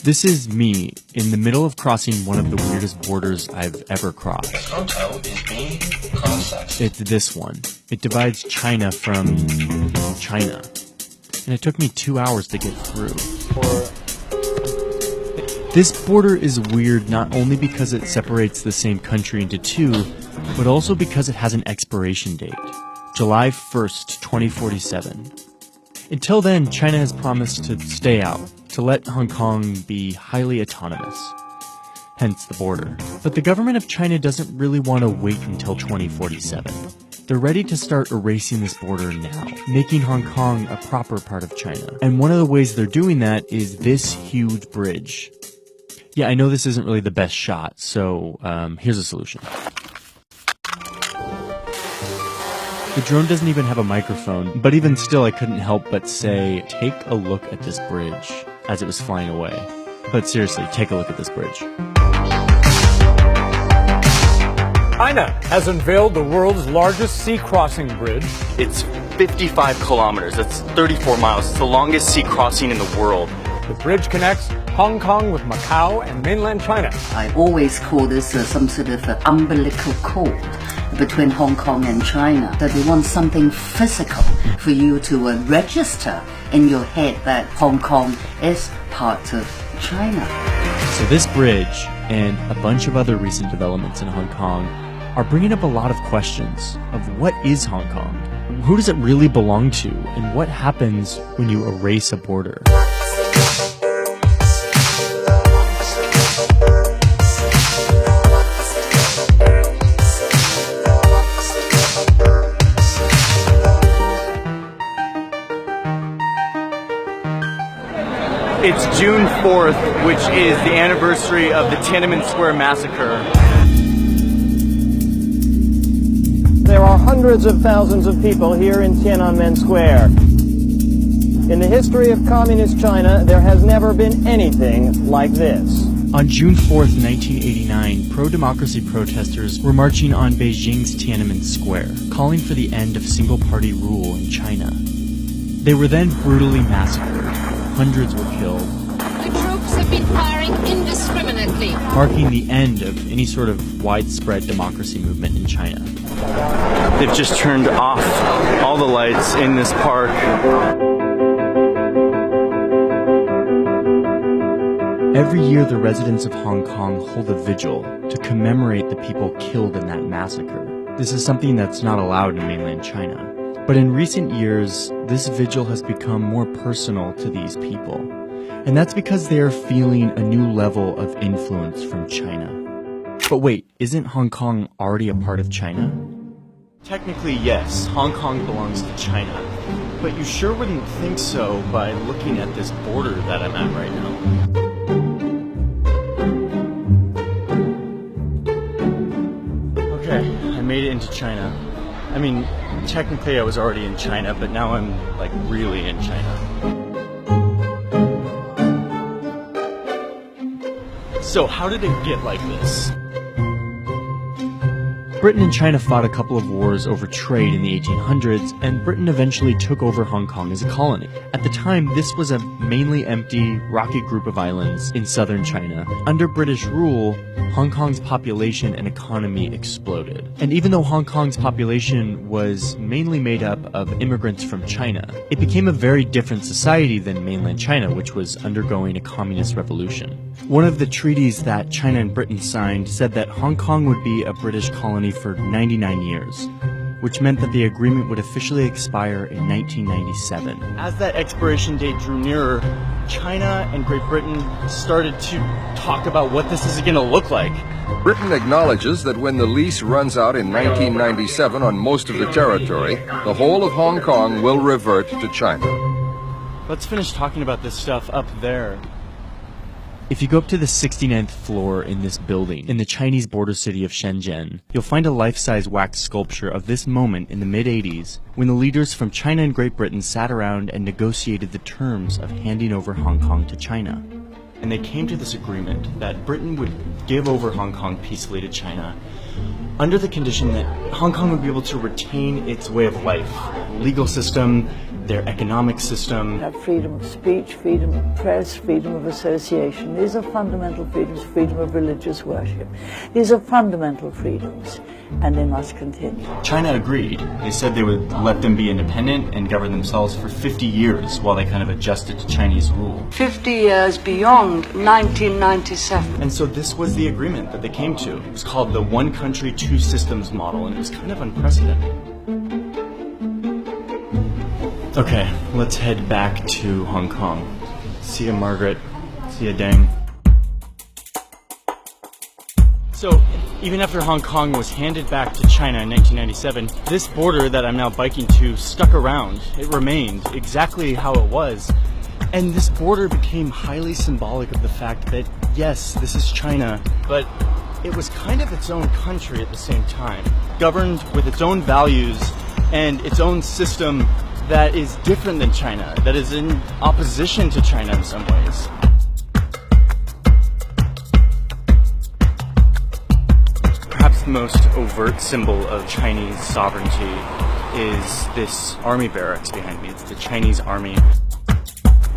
This is me in the middle of crossing one of the weirdest borders I've ever crossed. Photo is being processed. It's this one. It divides China from China. And it took me 2 hours to get through. This border is weird not only because it separates the same country into two, but also because it has an expiration date. July 1st, 2047. Until then, China has promised to stay out, to let Hong Kong be highly autonomous. Hence the border. But the government of China doesn't really want to wait until 2047. They're ready to start erasing this border now, making Hong Kong a proper part of China. And one of the ways they're doing that is this huge bridge. Yeah, I know this isn't really the best shot, so here's a solution. The drone doesn't even have a microphone, but even still I couldn't help but say, take a look at this bridge as it was flying away. But seriously, take a look at this bridge. China has unveiled the world's largest sea crossing bridge. It's 55 kilometers, that's 34 miles. It's the longest sea crossing in the world. The bridge connects Hong Kong with Macau and mainland China. I always call this some sort of umbilical cord between Hong Kong and China. That they want something physical for you to register in your head that Hong Kong is part of China. So this bridge and a bunch of other recent developments in Hong Kong are bringing up a lot of questions of what is Hong Kong? Who does it really belong to? And what happens when you erase a border? It's June 4th, which is the anniversary of the Tiananmen Square massacre. There are hundreds of thousands of people here in Tiananmen Square. In the history of communist China, there has never been anything like this. On June 4th, 1989, pro-democracy protesters were marching on Beijing's Tiananmen Square, calling for the end of single-party rule in China. They were then brutally massacred. Hundreds were killed. The troops have been firing indiscriminately, marking the end of any sort of widespread democracy movement in China. They've just turned off all the lights in this park. Every year, the residents of Hong Kong hold a vigil to commemorate the people killed in that massacre. This is something that's not allowed in mainland China. But in recent years, this vigil has become more personal to these people. And that's because they are feeling a new level of influence from China. But wait, isn't Hong Kong already a part of China? Technically, yes, Hong Kong belongs to China. But you sure wouldn't think so by looking at this border that I'm at right now. Okay, I made it into China. I mean, technically I was already in China, but now I'm, like, really in China. So how did it get like this? Britain and China fought a couple of wars over trade in the 1800s, and Britain eventually took over Hong Kong as a colony. At the time, this was a mainly empty, rocky group of islands in southern China. Under British rule, Hong Kong's population and economy exploded. And even though Hong Kong's population was mainly made up of immigrants from China, it became a very different society than mainland China, which was undergoing a communist revolution. One of the treaties that China and Britain signed said that Hong Kong would be a British colony for 99 years, which meant that the agreement would officially expire in 1997. As that expiration date drew nearer, China and Great Britain started to talk about what this is going to look like. Britain acknowledges that when the lease runs out in 1997 on most of the territory, the whole of Hong Kong will revert to China. Let's finish talking about this stuff up there. If you go up to the 69th floor in this building, in the Chinese border city of Shenzhen, you'll find a life-size wax sculpture of this moment in the mid-80s when the leaders from China and Great Britain sat around and negotiated the terms of handing over Hong Kong to China. And they came to this agreement that Britain would give over Hong Kong peacefully to China under the condition that Hong Kong would be able to retain its way of life, legal system, their economic system. Have freedom of speech, freedom of press, freedom of association. These are fundamental freedoms, freedom of religious worship. These are fundamental freedoms, and they must continue. China agreed. They said they would let them be independent and govern themselves for 50 years while they kind of adjusted to Chinese rule. 50 years beyond 1997. And so this was the agreement that they came to. It was called the One Country, Two Systems model, and it was kind of unprecedented. Okay, let's head back to Hong Kong. See ya, Margaret. See ya, Deng. So, even after Hong Kong was handed back to China in 1997, this border that I'm now biking to stuck around. It remained exactly how it was. And this border became highly symbolic of the fact that, yes, this is China, but it was kind of its own country at the same time, governed with its own values and its own system that is different than China, that is in opposition to China in some ways. Perhaps the most overt symbol of Chinese sovereignty is this army barracks behind me. It's the Chinese army.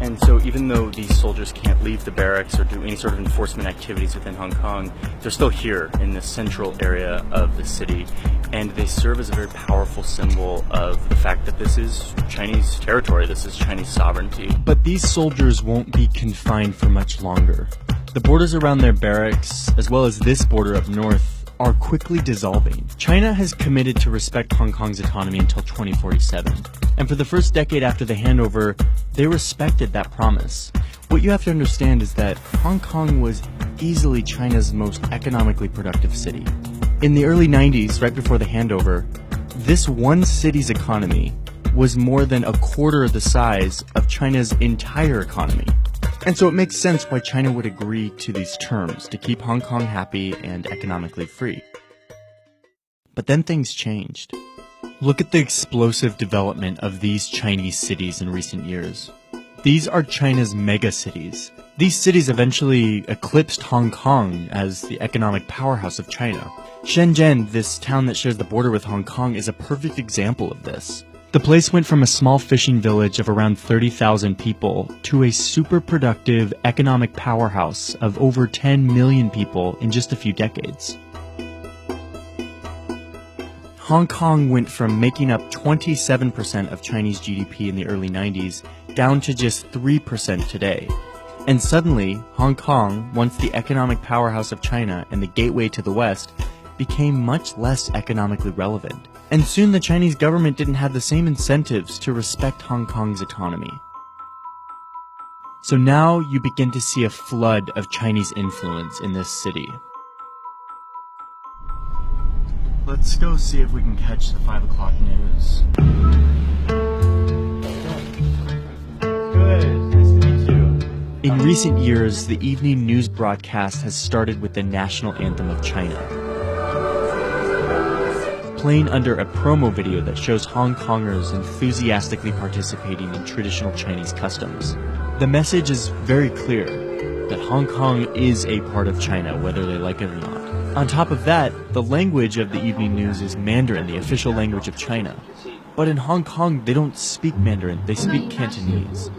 And so even though these soldiers can't leave the barracks or do any sort of enforcement activities within Hong Kong, they're still here in the central area of the city. And they serve as a very powerful symbol of the fact that this is Chinese territory, this is Chinese sovereignty. But these soldiers won't be confined for much longer. The borders around their barracks, as well as this border up north, are quickly dissolving. China has committed to respect Hong Kong's autonomy until 2047. And for the first decade after the handover, they respected that promise. What you have to understand is that Hong Kong was easily China's most economically productive city. In the early 90s, right before the handover, this one city's economy was more than a quarter the size of China's entire economy. And so it makes sense why China would agree to these terms to keep Hong Kong happy and economically free. But then things changed. Look at the explosive development of these Chinese cities in recent years. These are China's megacities. These cities eventually eclipsed Hong Kong as the economic powerhouse of China. Shenzhen, this town that shares the border with Hong Kong, is a perfect example of this. The place went from a small fishing village of around 30,000 people to a super productive economic powerhouse of over 10 million people in just a few decades. Hong Kong went from making up 27% of Chinese GDP in the early 90s down to just 3% today. And suddenly, Hong Kong, once the economic powerhouse of China and the gateway to the West, became much less economically relevant. And soon the Chinese government didn't have the same incentives to respect Hong Kong's autonomy. So now you begin to see a flood of Chinese influence in this city. Let's go see if we can catch the 5 o'clock news. Good, nice to meet you. In recent years, the evening news broadcast has started with the national anthem of China, playing under a promo video that shows Hong Kongers enthusiastically participating in traditional Chinese customs. The message is very clear that Hong Kong is a part of China, whether they like it or not. On top of that, the language of the evening news is Mandarin, the official language of China. But in Hong Kong, they don't speak Mandarin, they speak Cantonese.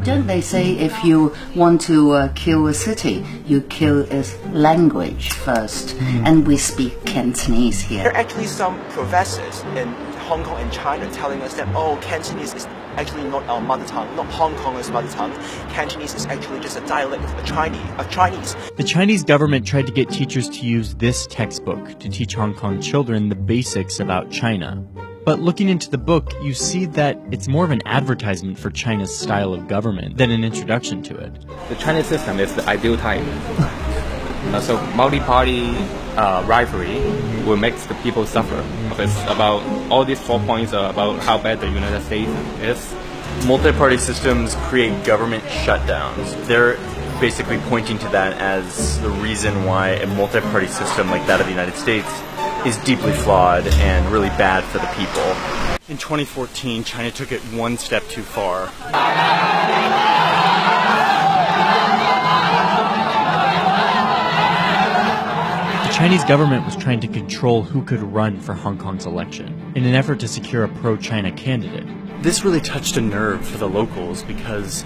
Don't they say if you want to kill a city, you kill its language first? And we speak Cantonese here. There are actually some professors in Hong Kong and China telling us that, oh, Cantonese is actually not our mother tongue, not Hong Kong's mother tongue. Cantonese is actually just a dialect of Chinese. The Chinese government tried to get teachers to use this textbook to teach Hong Kong children the basics about China. But looking into the book, you see that it's more of an advertisement for China's style of government than an introduction to it. The Chinese system is the ideal type. So multi-party rivalry will make the people suffer. It's about all these 4 points are about how bad the United States is. Multi-party systems create government shutdowns. They're basically pointing to that as the reason why a multi-party system like that of the United States is deeply flawed and really bad for the people. In 2014, China took it one step too far. The Chinese government was trying to control who could run for Hong Kong's election in an effort to secure a pro-China candidate. This really touched a nerve for the locals because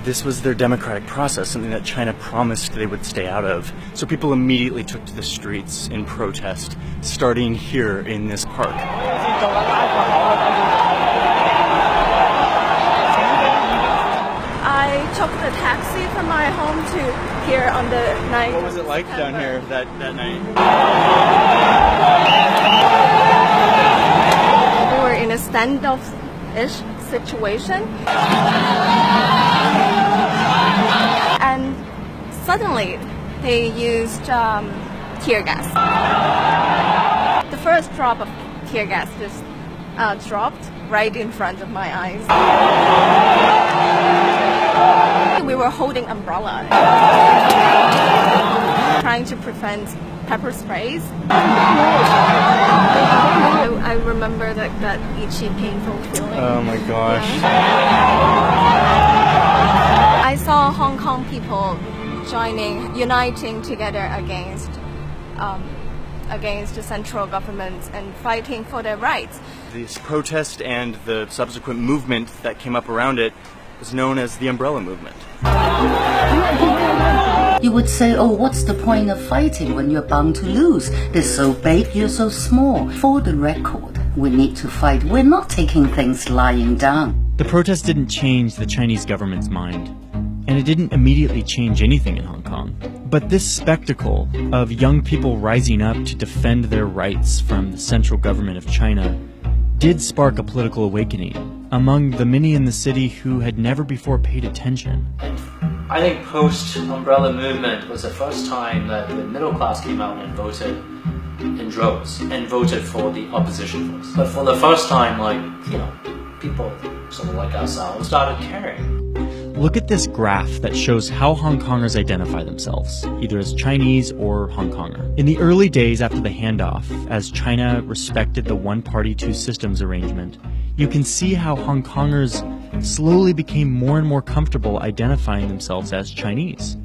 this was their democratic process, something that China promised they would stay out of. So people immediately took to the streets in protest, starting here in this park. I took the taxi from my home to here on the night. What was it like down here that night? We were in a standoff-ish situation. And suddenly they used tear gas. The first drop of tear gas just dropped right in front of my eyes. We were holding umbrella, trying to prevent pepper sprays. I remember that itchy, painful feeling. Oh my gosh. I saw Hong Kong people uniting together against the central government and fighting for their rights. This protest and the subsequent movement that came up around it was known as the Umbrella Movement. You would say, oh, what's the point of fighting when you're bound to lose? They're so big, you're so small. For the record, we need to fight. We're not taking things lying down. The protest didn't change the Chinese government's mind, and it didn't immediately change anything in Hong Kong. But this spectacle of young people rising up to defend their rights from the central government of China did spark a political awakening among the many in the city who had never before paid attention. I think post-Umbrella movement was the first time that the middle class came out and voted in droves and voted for the opposition voice. But for the first time, people sort of like ourselves started caring. Look at this graph that shows how Hong Kongers identify themselves, either as Chinese or Hong Konger. In the early days after the handoff, as China respected the one-party, two-systems arrangement, you can see how Hong Kongers slowly became more and more comfortable identifying themselves as Chinese.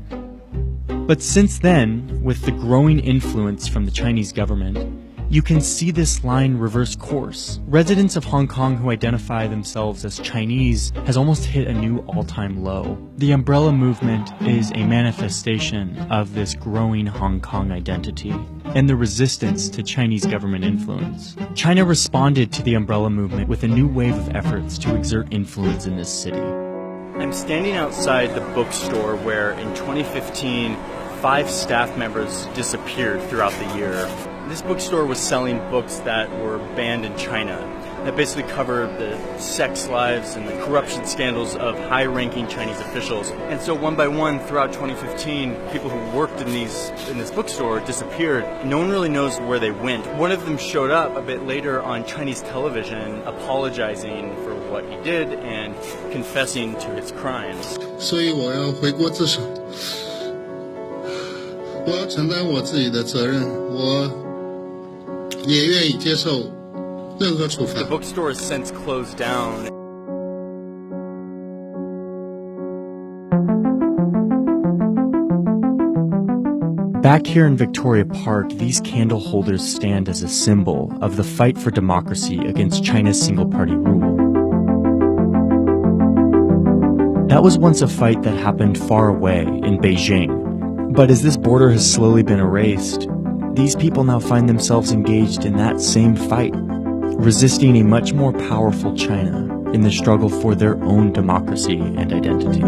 But since then, with the growing influence from the Chinese government, you can see this line reverse course. Residents of Hong Kong who identify themselves as Chinese has almost hit a new all-time low. The Umbrella Movement is a manifestation of this growing Hong Kong identity and the resistance to Chinese government influence. China responded to the Umbrella Movement with a new wave of efforts to exert influence in this city. I'm standing outside the bookstore where in 2015, 5 staff members disappeared throughout the year. This bookstore was selling books that were banned in China, that basically covered the sex lives and the corruption scandals of high-ranking Chinese officials. And so one by one, throughout 2015, people who worked in this bookstore disappeared. No one really knows where they went. One of them showed up a bit later on Chinese television, apologizing for what he did and confessing to his crimes. 所以我要回国自首，我要承担我自己的责任，我也愿意接受任何处罚。 The bookstore has since closed down. Back here in Victoria Park, these candle holders stand as a symbol of the fight for democracy against China's single-party rule. That was once a fight that happened far away in Beijing. But as this border has slowly been erased, these people now find themselves engaged in that same fight, resisting a much more powerful China in the struggle for their own democracy and identity.